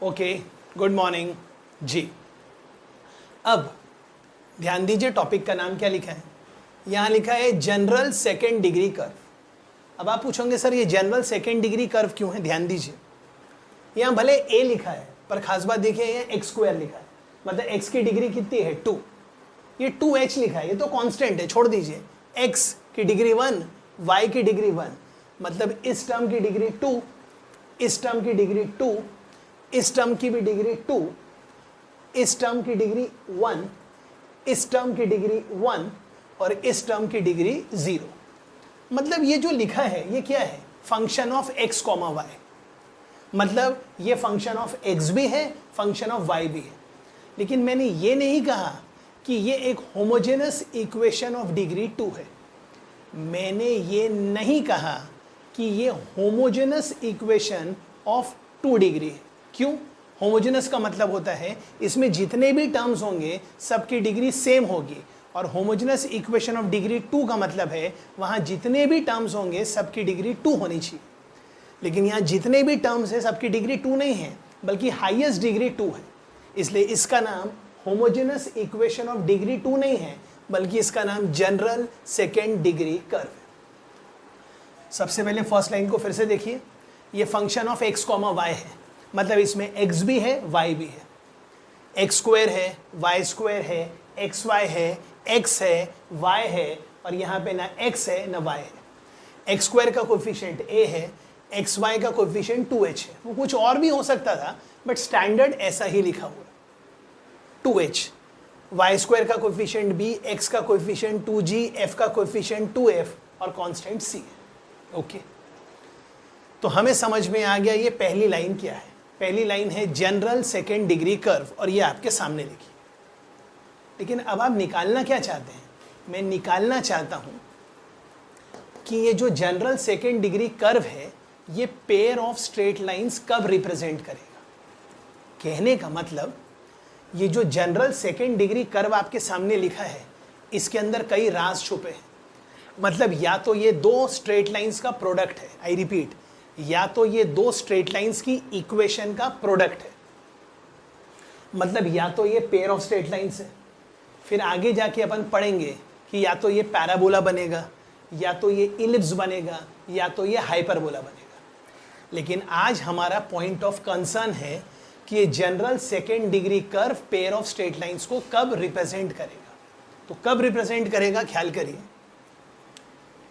Okay, good morning जी। अब ध्यान दीजिए, टॉपिक का नाम क्या लिखा है। यहाँ लिखा है जनरल सेकेंड डिग्री कर्व। अब आप पूछोगे सर ये जनरल सेकेंड डिग्री कर्व क्यों है। ध्यान दीजिए, यहाँ भले a लिखा है पर खास बात देखिए यहाँ एक्स स्क्वायर लिखा है, मतलब x की डिग्री कितनी है 2। ये 2h लिखा है, ये तो कांस्टेंट है, छोड़ दीजिए। x की डिग्री 1, y की डिग्री 1, मतलब इस टर्म की डिग्री 2, इस टर्म की डिग्री 2, इस टर्म की भी डिग्री 2, इस टर्म की डिग्री 1, इस टर्म की डिग्री 1 और इस टर्म की डिग्री 0। मतलब ये जो लिखा है ये क्या है, function of x comma Y. मतलब ये फंक्शन ऑफ x भी है, फंक्शन ऑफ y भी है। लेकिन मैंने ये नहीं कहा कि ये एक होमोजेनस इक्वेशन ऑफ डिग्री 2 है। मैंने ये नहीं कहा कि ये होमोजेनस इक्वेशन ऑफ 2 डिग्री है। क्यों? होमोजेनस का मतलब होता है इसमें जितने भी टर्म्स होंगे सबकी डिग्री सेम होगी, और होमोजेनस इक्वेशन ऑफ डिग्री 2 का मतलब है वहाँ जितने भी टर्म्स होंगे सबकी डिग्री 2 होनी चाहिए। लेकिन यहाँ जितने भी टर्म्स हैं सबकी डिग्री 2 नहीं है, बल्कि हाईएस्ट डिग्री 2 है। इसलिए इसका नाम होमोजेनस इक्वेशन ऑफ डिग्री 2 नहीं है, बल्कि इसका नाम जनरल सेकेंड डिग्री कर्व है। सबसे पहले फर्स्ट लाइन को फिर से देखिए, ये function of x comma y है, मतलब इसमें x भी है y भी है। x स्क्वायर है, y स्क्वायर है, xy है, x है, y है, और यहाँ पे ना x है ना y है। x स्क्वायर का कोफिशिएंट a है, xy का कोफिशिएंट 2h है। वो कुछ और भी हो सकता था बट स्टैंडर्ड ऐसा ही लिखा हुआ है 2h। y स्क्वायर का कोफिशिएंट b, x का कोफिशिएंट 2g, f का कोफिशिएंट 2f और कांस्टेंट c है। ओके, तो हमें समझ में आ गया ये पहली लाइन क्या है। पहली लाइन है जनरल सेकेंड डिग्री कर्व, और ये आपके सामने लिखी। लेकिन अब आप निकालना क्या चाहते हैं? मैं निकालना चाहता हूं कि ये जो जनरल सेकेंड डिग्री कर्व है ये पेयर ऑफ स्ट्रेट लाइंस कब रिप्रेजेंट करेगा। कहने का मतलब ये जो जनरल सेकेंड डिग्री कर्व आपके सामने लिखा है इसके अंदर कई राज छुपे हैं। मतलब या तो ये दो स्ट्रेट लाइंस का प्रोडक्ट है, आई रिपीट, या तो ये दो स्ट्रेट लाइंस की इक्वेशन का प्रोडक्ट है। मतलब या तो ये पेयर ऑफ स्ट्रेट लाइंस है, फिर आगे जाके अपन पढ़ेंगे कि या तो ये पैराबोला बनेगा, या तो ये इलिप्स बनेगा, या तो ये हाइपरबोला बनेगा। लेकिन आज हमारा पॉइंट ऑफ कंसर्न है कि ये general second degree curve pair of straight lines को कब रिप्रेजेंट करेगा। तो कब रिप्रेजेंट करेगा ख्याल करिए।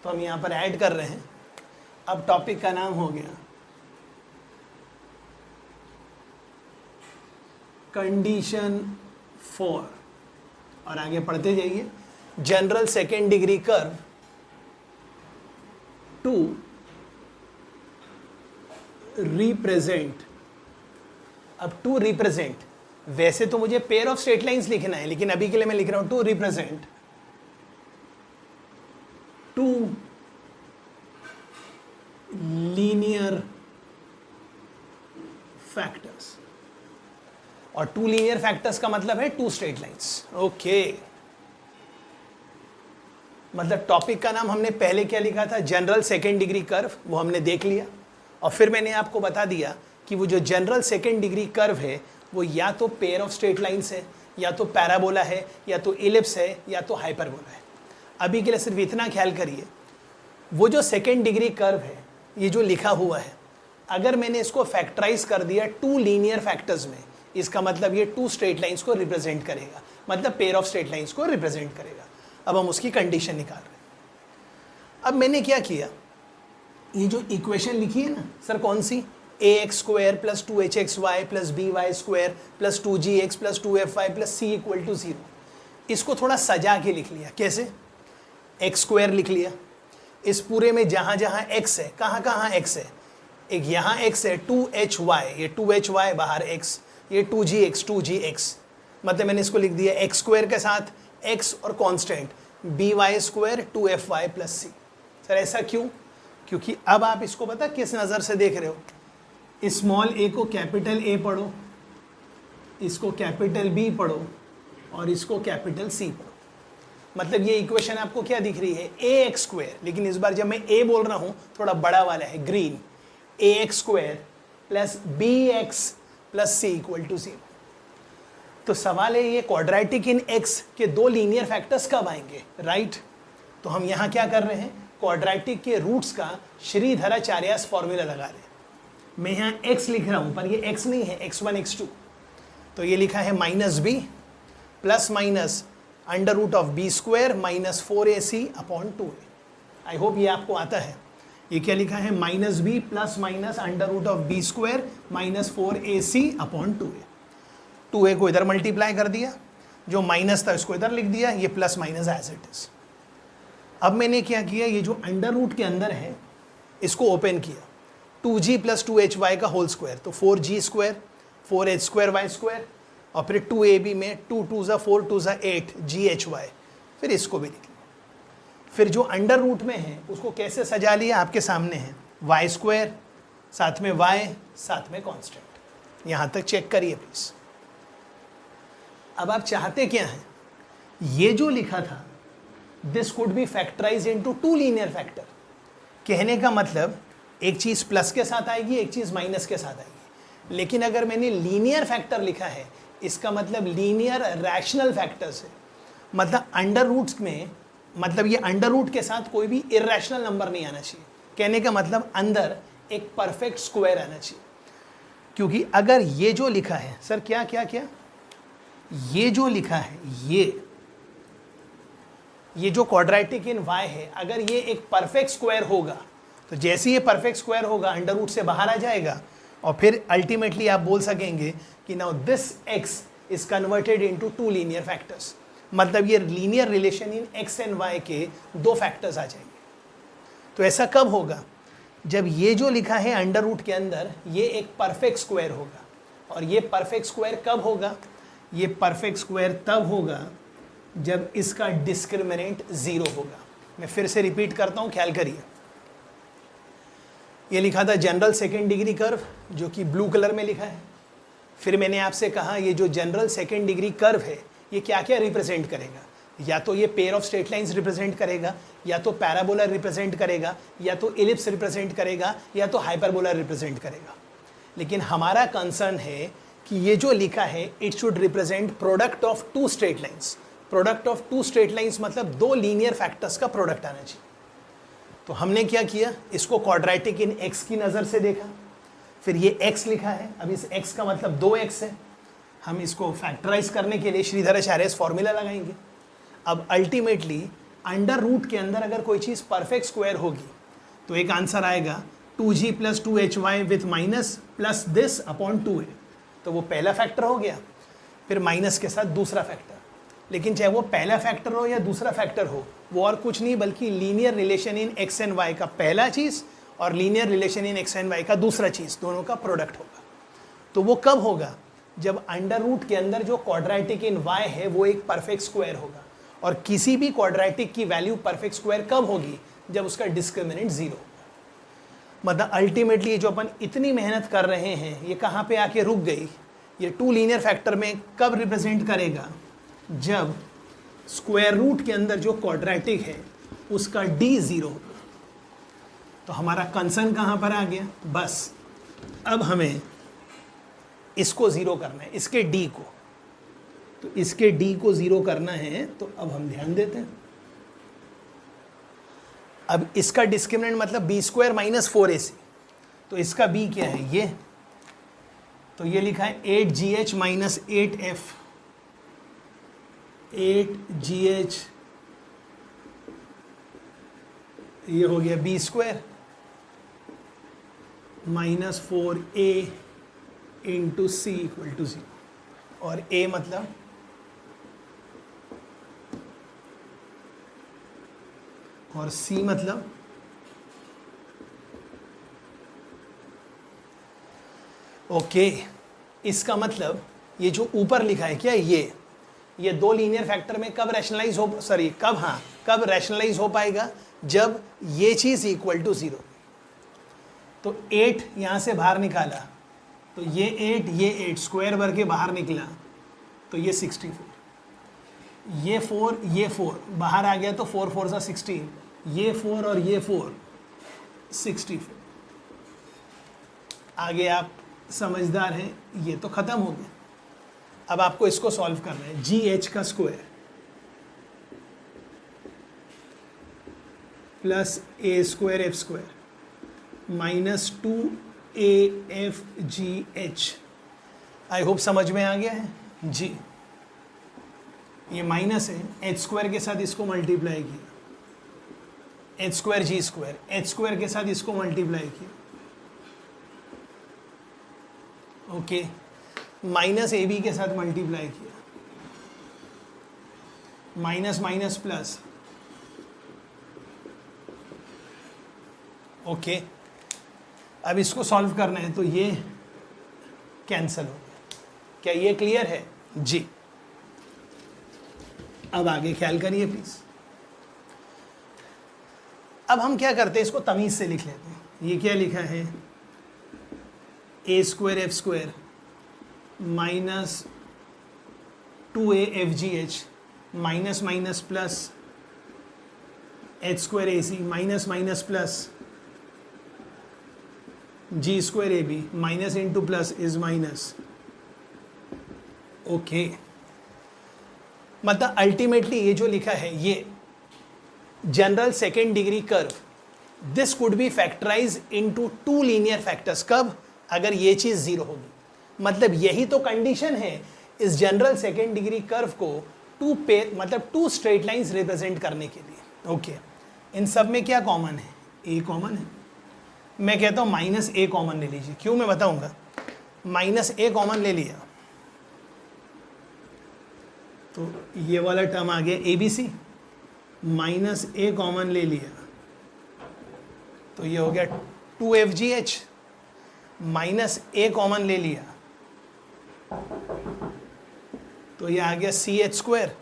तो हम यहाँ पर ऐड कर रहे हैं। अब टॉपिक का नाम हो गया कंडीशन 4, और आगे पढ़ते जाइए। General second degree curve to represent. अब टू रिप्रेजेंट, वैसे तो मुझे पेयर ऑफ स्ट्रेट लाइंस लिखना है, लेकिन अभी के लिए मैं लिख रहा हूं to represent two linear factors. और टू लीनियर फैक्टर्स का मतलब है टू स्ट्रेट लाइंस। ओके, मतलब टॉपिक का नाम हमने पहले क्या लिखा था, जनरल सेकेंड डिग्री कर्व, वो हमने देख लिया। और फिर मैंने आपको बता दिया कि वो जो जनरल सेकेंड डिग्री कर्व है वो या तो पेयर ऑफ स्ट्रेट लाइंस है, या तो पैराबोला है, या तो इलिप्स है, या तो हाइपरबोला है। अभी के लिए सिर्फ इतना ख्याल करिए, वो जो सेकेंड डिग्री कर्व है ये जो लिखा हुआ है, अगर मैंने इसको फैक्टराइज कर दिया टू लीनियर फैक्टर्स में, इसका मतलब ये टू स्ट्रेट लाइंस को रिप्रेजेंट करेगा, मतलब पेयर ऑफ स्ट्रेट लाइंस को रिप्रेजेंट करेगा। अब हम उसकी कंडीशन निकाल रहे हैं। अब मैंने क्या किया, ये जो इक्वेशन लिखी है ना सर, कौन सी, ax square plus 2hxy plus by square plus 2gx plus 2fy plus c equal to 0, इसको थोड़ा सजा के लिख लिया। कैसे? x स्क्वायर लिख लिया, इस पूरे में जहाँ जहाँ x है, कहाँ कहाँ x है, एक यहाँ x है 2hy, ये 2hy बाहर x, ये 2gx, मतलब मैंने इसको लिख दिया x स्क्वायर के साथ x और constant by square 2fy plus c। Sir ऐसा क्यों? क्योंकि अब आप इसको पता किस नज़र से देख रहे हो, स्मॉल a को कैपिटल A पढ़ो, इसको कैपिटल B पढ़ो, और इसको कैपिटल C पढ़ो। मतलब ये इक्वेशन आपको क्या दिख रही है, ax स्क्वायर, लेकिन इस बार जब मैं a बोल रहा हूँ थोड़ा बड़ा वाला है, green, ax square plus bx plus C equal to 0। तो सवाल है ये क्वाड्रेटिक इन एक्स के दो लीनियर फैक्टर्स कब आएंगे, राइट? तो हम यहाँ क्या कर रहे हैं, क्वाड्रेटिक के रूट्स का श्रीधराचार्यास फॉर्मूला लगा रहे हैं। मैं यहाँ x लिख रहा हूँ पर ये x नहीं है, x1 x2। तो ये लिखा है minus B plus minus under root of B square minus 4ac upon 2a। I hope ये आपको आता है। ये क्या लिखा है, minus B plus minus under root of B square minus 4ac upon 2a। 2a को इधर मल्टीप्लाई कर दिया, जो माइनस था इसको इधर लिख दिया, ये plus minus as it is. अब मैंने क्या किया, ये जो अंडर रूट के अंदर है इसको ओपन किया, 2g प्लस 2hy का होल स्क्वायर, तो 4g square 4h square y square, और फिर 2ab में 2 2 ज़ा 4 2 ज़ा 8 ghy, फिर इसको भी लिख लिया। फिर जो अंडर रूट में है उसको कैसे सजा लिया आपके सामने है, y स्क्वायर साथ में y साथ में कांस्टेंट। यहाँ तक चेक करिए प्लीज। अब आप चाहते क्या हैं, ये जो लिखा था this could be factorise into two linear factor. कहने का मतलब एक चीज़ प्लस के साथ आएगी, एक चीज़ माइनस के साथ आएगी। लेकिन अगर मैंने लीनियर फैक्टर लिखा है इसका मतलब लीनियर रैशनल फैक्टर्स है। मतलब अंडर रूट्स में, मतलब ये अंडर रूट के साथ कोई भी इर्रेशनल नंबर नहीं आना चाहिए। कहने का मतलब अंदर एक परफेक्ट स्क्वायर आना चाहिए। क्योंकि अगर ये जो लिखा है, सर क्या क्या क्या, ये जो लिखा है ये जो क्वाड्रेटिक इन y है, अगर ये एक परफेक्ट स्क्वायर होगा तो जैसे ये परफेक्ट स्क्वायर होगा अंडर रूट से बाहर आ जाएगा, और फिर अल्टीमेटली आप बोल सकेंगे कि now this x is converted into two linear factors. मतलब ये linear relation in x and y के दो फैक्टर्स आ जाएंगे। तो ऐसा कब होगा, जब ये जो लिखा है अंडर रूट के अंदर ये एक परफेक्ट स्क्वायर होगा। और ये परफेक्ट स्क्वायर कब होगा, ये परफेक्ट स्क्वायर तब होगा जब इसका डिस्क्रिमिनेंट 0 होगा। मैं फिर से रिपीट करता हूँ, ख्याल करिए। ये लिखा था जनरल सेकेंड डिग्री कर्व, जो कि ब्लू कलर में लिखा है। फिर मैंने आपसे कहा ये जो जनरल सेकेंड डिग्री कर्व है ये क्या क्या रिप्रेजेंट करेगा, या तो ये pair of straight lines represent करेगा, या तो पैराबोला रिप्रेजेंट करेगा, या तो इलिप्स रिप्रेजेंट करेगा, या तो हाइपरबोला रिप्रेजेंट करेगा। लेकिन हमारा कंसर्न है कि ये जो लिखा है it should represent product of two straight lines. Product of two straight lines मतलब दो लीनियर फैक्टर्स का प्रोडक्ट आना चाहिए। तो हमने क्या किया, इसको क्वाड्रेटिक इन x की नज़र से देखा। फिर ये x लिखा है, अब इस x का मतलब 2x है। हम इसको फैक्टराइज करने के लिए श्रीधराचार्यास फॉर्मूला लगाएंगे। अब अल्टीमेटली अंडर रूट के अंदर अगर कोई चीज़ परफेक्ट स्क्वायर होगी तो एक आंसर आएगा 2g plus 2hy with minus plus this upon 2a। तो वो पहला फैक्टर हो गया। फिर माइनस के साथ दूसरा फैक्टर। लेकिन चाहे वो पहला फैक्टर हो या दूसरा फैक्टर हो, वो और कुछ नहीं बल्कि linear relation in x and y का पहला चीज़ और linear relation in x and y का दूसरा चीज़, दोनों का प्रोडक्ट होगा। तो वो कब होगा, जब अंडर रूट के अंदर जो क्वाड्रेटिक इन y है वो एक परफेक्ट स्क्वायर होगा। और किसी भी क्वाड्रेटिक की वैल्यू परफेक्ट स्क्वायर कब होगी, जब उसका डिस्क्रिमिनेंट 0 होगा। मतलब अल्टीमेटली जो अपन इतनी मेहनत कर रहे हैं ये कहाँ पे आके रुक गई। ये टू लीनियर फैक्टर में कब रिप्रेजेंट करेगा, जब स्क्वायर रूट के अंदर जो क्वाड्रेटिक है उसका d 0 होगा। तो हमारा कंसर्न कहाँ पर आ गया, बस अब हमें इसको 0 करना है, इसके d को। तो इसके d को 0 करना है, तो अब हम ध्यान देते हैं। अब इसका डिस्क्रिमिनेंट मतलब बी स्क्वायर माइनस 4ac। तो इसका b क्या है, ये तो ये लिखा है 8gh माइनस 8f, 8gh, ये हो गया B square minus 4a into C equal to 0। और a मतलब और c मतलब ओके। इसका मतलब ये जो ऊपर लिखा है क्या, ये दो लीनियर फैक्टर में कब रैशनलाइज हो, सॉरी कब रैशनलाइज हो पाएगा, जब ये चीज़ इक्वल टू 0। तो 8 यहाँ से बाहर निकाला तो ये 8 स्क्वायर भर के बाहर निकला तो ये 64। ये 4 बाहर आ गया तो 4 4 सा 16, ये 4 और ये 4 64। आगे आप समझदार हैं ये तो ख़त्म हो गया। अब आपको इसको सॉल्व करना है। जी एच का square plus A square F square minus 2AFGH। I hope समझ में आ गया है जी। ये माइनस है, एच स्क्वायर के साथ इसको मल्टीप्लाई किया, एच स्क्वायर जी स्क्वायर, एच स्क्वायर के साथ इसको मल्टीप्लाई किया, ओके, माइनस ए बी के साथ मल्टीप्लाई किया, माइनस माइनस प्लस, ओके। अब इसको सॉल्व करना है तो ये कैंसल हो गया। क्या ये क्लियर है जी? अब आगे ख्याल करिए प्लीज। अब हम क्या करते हैं, इसको तमीज से लिख लेते हैं। ये क्या लिखा है, A square F square minus 2AFGH minus minus plus H square AC minus minus plus G square AB minus into plus is minus, okay. मतलब अल्टीमेटली ये जो लिखा है ये general second degree curve, this could be factorise into 2 linear factors. कब? अगर ये चीज जीरो होगी। मतलब यही तो कंडीशन है इस जनरल सेकेंड डिग्री कर्व को 2 पेयर मतलब 2 स्ट्रेट लाइंस रिप्रेजेंट करने के लिए, ओके। इन सब में क्या कॉमन है? ए कॉमन है। मैं कहता हूं माइनस ए कॉमन ले लीजिए। क्यों? मैं बताऊंगा। माइनस ए कॉमन ले लिया तो ये वाला टर्म आ गया ABC, माइनस ए कॉमन ले लिया तो ये हो गया 2FGH, माइनस ए कॉमन ले लिया तो ये आ गया CH स्क्वायर,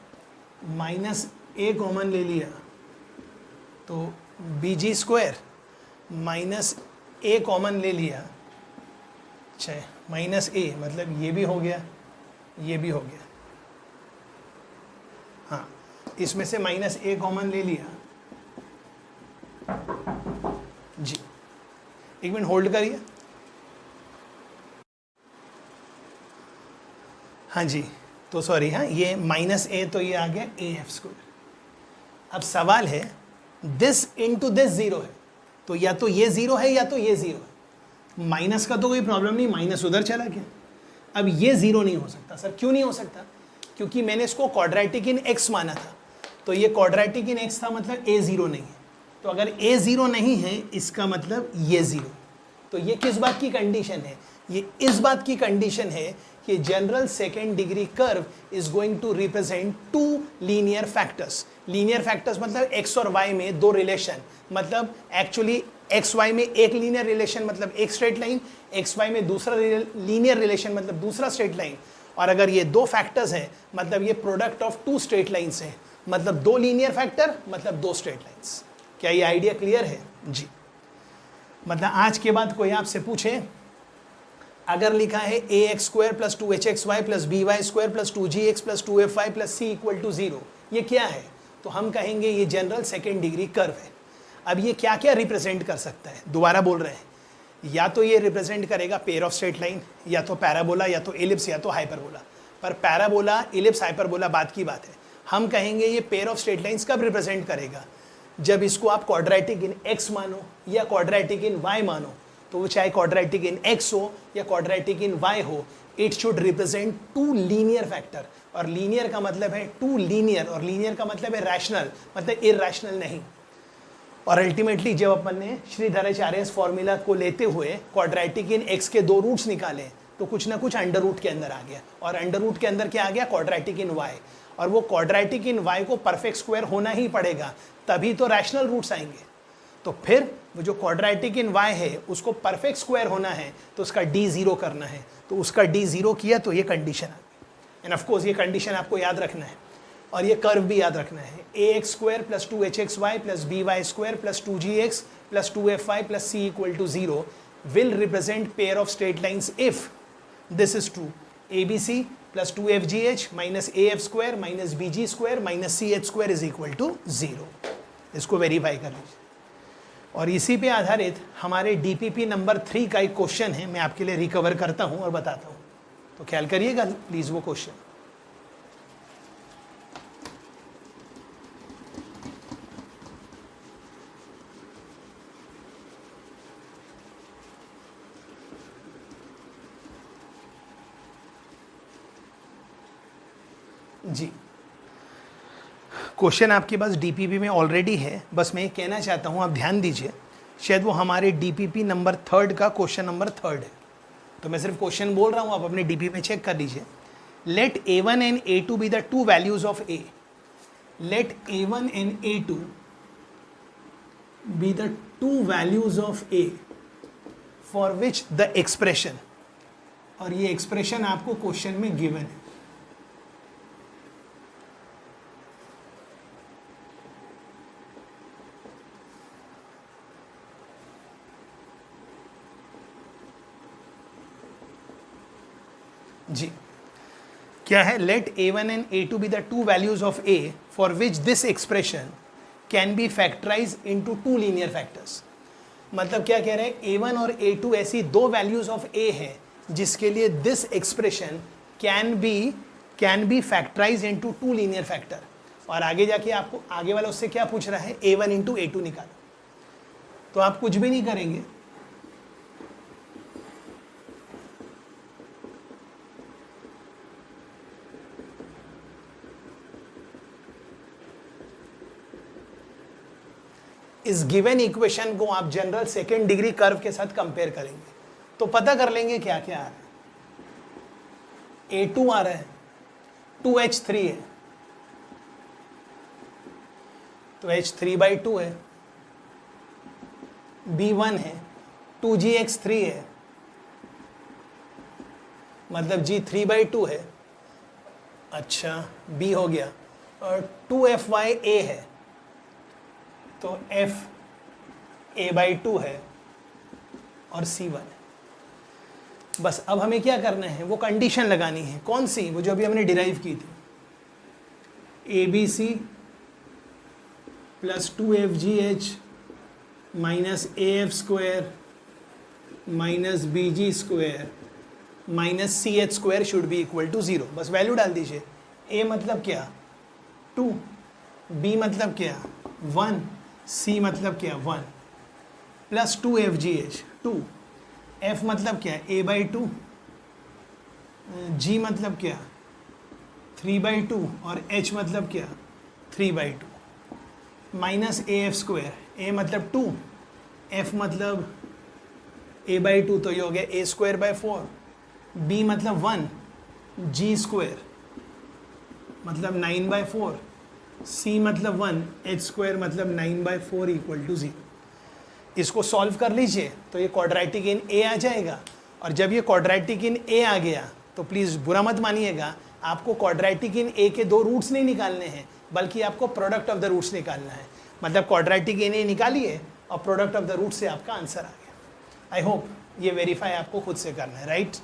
माइनस ए कॉमन ले लिया तो BG स्क्वायर, माइनस ए कॉमन ले लिया, अच्छा माइनस ए मतलब ये भी हो गया, ये भी हो गया, हाँ इसमें से माइनस ए कॉमन ले लिया जी। एक मिनट होल्ड करिए। हाँ जी, तो सॉरी, हाँ ये माइनस ए तो ये आ गया AF स्क्वायर। अब सवाल है दिस इंटू दिस जीरो है तो या तो ये जीरो है या तो ये जीरो है। माइनस का तो कोई प्रॉब्लम नहीं, माइनस उधर चला गया। अब ये जीरो नहीं हो सकता। सर क्यों नहीं हो सकता? क्योंकि मैंने इसको क्वाड्रेटिक इन एक्स माना था तो ये क्वाड्रेटिक इन एक्स था, मतलब ए जीरो नहीं है। तो अगर ए जीरो नहीं है इसका मतलब ये जीरो। तो ये किस बात की कंडीशन है? ये इस बात की कंडीशन है कि general second degree curve is going to represent 2 linear factors. Linear factors मतलब एक्स और वाई में 2 रिलेशन, मतलब एक्चुअली एक्स वाई में एक लीनियर रिलेशन मतलब एक स्ट्रेट लाइन, एक्स वाई में दूसरा लीनियर रिलेशन मतलब दूसरा स्ट्रेट लाइन। और अगर ये 2 फैक्टर्स हैं मतलब ये प्रोडक्ट ऑफ 2 स्ट्रेट लाइन्स हैं, मतलब 2 लीनियर फैक्टर मतलब 2 स्ट्रेट लाइन्स। क्या ये आइडिया क्लियर है जी? मतलब आज के बाद कोई आपसे पूछे अगर लिखा है ax square plus 2hxy plus by square plus 2gx plus 2fy plus c equal to 0, ये क्या है? तो हम कहेंगे ये जनरल सेकेंड डिग्री कर्व है। अब ये क्या क्या रिप्रेजेंट कर सकता है? दोबारा बोल रहे हैं, या तो ये रिप्रेजेंट करेगा पेयर ऑफ स्ट्रेट लाइन, या तो पैराबोला, या तो एलिप्स, या तो हाइपरबोला। पर पैराबोला, एलिप्स, हाइपरबोला बात की बात है। हम कहेंगे ये पेयर ऑफ स्ट्रेट लाइन्स कब रिप्रेजेंट करेगा? जब इसको आप क्वाड्रेटिक इन x मानो या क्वाड्रेटिक इन y मानो, तो वो चाहे क्वाड्रेटिक इन x हो या क्वाड्रेटिक इन y हो, it should represent 2 linear factor. और लीनियर का मतलब है 2 लीनियर, और लीनियर का मतलब है रैशनल, मतलब इरैशनल नहीं। और अल्टीमेटली जब अपन ने श्रीधराचार्य फॉर्मूला को लेते हुए क्वाड्रेटिक इन x के 2 रूट्स निकाले तो कुछ ना कुछ अंडर रूट के अंदर आ गया, और अंडर रूट के अंदर क्या आ गया? Quadratic in y। और वो क्वाड्रेटिक इन y को परफेक्ट स्क्वायर होना ही पड़ेगा, तभी तो रैशनल रूट्स आएंगे। तो फिर वो जो क्वाड्रेटिक इन y है उसको परफेक्ट स्क्वायर होना है तो उसका d जीरो करना है, तो उसका d जीरो किया तो ये कंडीशन आ गई। एंड ऑफ कोर्स ये कंडीशन आपको याद रखना है, और ये कर्व भी याद रखना है। ax square plus 2hxy plus by square plus 2gx plus 2fy plus c equal to 0 will represent pair of straight lines if this is true. abc plus 2fgh minus af square minus bg square minus ch square is equal to 0. इसको verify कर लीजिए। और इसी पे आधारित हमारे DPP number 3 का एक क्वेश्चन है, मैं आपके लिए रिकवर करता हूं और बताता हूं, तो ख्याल करिएगा प्लीज वो क्वेश्चन। जी, क्वेश्चन आपके पास डीपीपी में ऑलरेडी है, बस मैं ये कहना चाहता हूँ आप ध्यान दीजिए, शायद वो हमारे डीपीपी नंबर 3 का क्वेश्चन नंबर 3 है, तो मैं सिर्फ क्वेश्चन बोल रहा हूँ, आप अपने डीपीपी में चेक कर लीजिए। Let A1 and A2 be the two values of A, let A1 and A2 be the two values of A for which the expression, और ये एक्सप्रेशन आपको क्वेश्चन में गिवन है। जी, क्या है? Let A1 and A2 be the two values of A for which this expression can be factorise into two linear factors. मतलब क्या कह रहे हैं? A1 और A2 ऐसी दो वैल्यूज ऑफ A है जिसके लिए this expression can be factorise into two linear factor. और आगे जाके आपको आगे वाला उससे क्या पूछ रहा है? A1 इंटू A2 निकालो। तो आप कुछ भी नहीं करेंगे, इस गिवन इक्वेशन को आप जनरल सेकेंड डिग्री कर्व के साथ कंपेयर करेंगे तो पता कर लेंगे क्या क्या आ रहा है। A2 आ रहा है, 2H3 है, तो H3/2 है, B1 है, 2GX3 है, मतलब G3/2 है, अच्छा B हो गया, और 2FYA है, तो FA/2 है, और C1 है। बस अब हमें क्या करना है? वो कंडीशन लगानी है। कौन सी? वो जो अभी हमने डिराइव की थी, ABC plus 2FGH minus AF² minus BG² minus CH² should be equal to 0। बस वैल्यू डाल दीजिए। A मतलब क्या? 2, B मतलब क्या? 1, C मतलब क्या? 1 प्लस 2FGH 2, F मतलब क्या? A/2, G मतलब क्या? 3/2, और H मतलब क्या? 3/2 माइनस AF²। A मतलब 2, F मतलब A/2, तो ये हो गया A²/4, B मतलब 1, G² मतलब 9/4, C मतलब 1, H² मतलब 9/4 इक्वल टू 0। इसको सॉल्व कर लीजिए तो ये क्वाड्रेटिक इन A आ जाएगा। और जब ये क्वाड्रेटिक इन A आ गया तो प्लीज़ बुरा मत मानिएगा, आपको क्वाड्रेटिक इन A के दो रूट्स नहीं निकालने हैं, बल्कि आपको प्रोडक्ट ऑफ द रूट्स निकालना है। मतलब क्वाड्रेटिक इन A निकालिए और प्रोडक्ट ऑफ द रूट से आपका आंसर आ गया। आई होप ये वेरीफाई आपको खुद से करना है। राइट।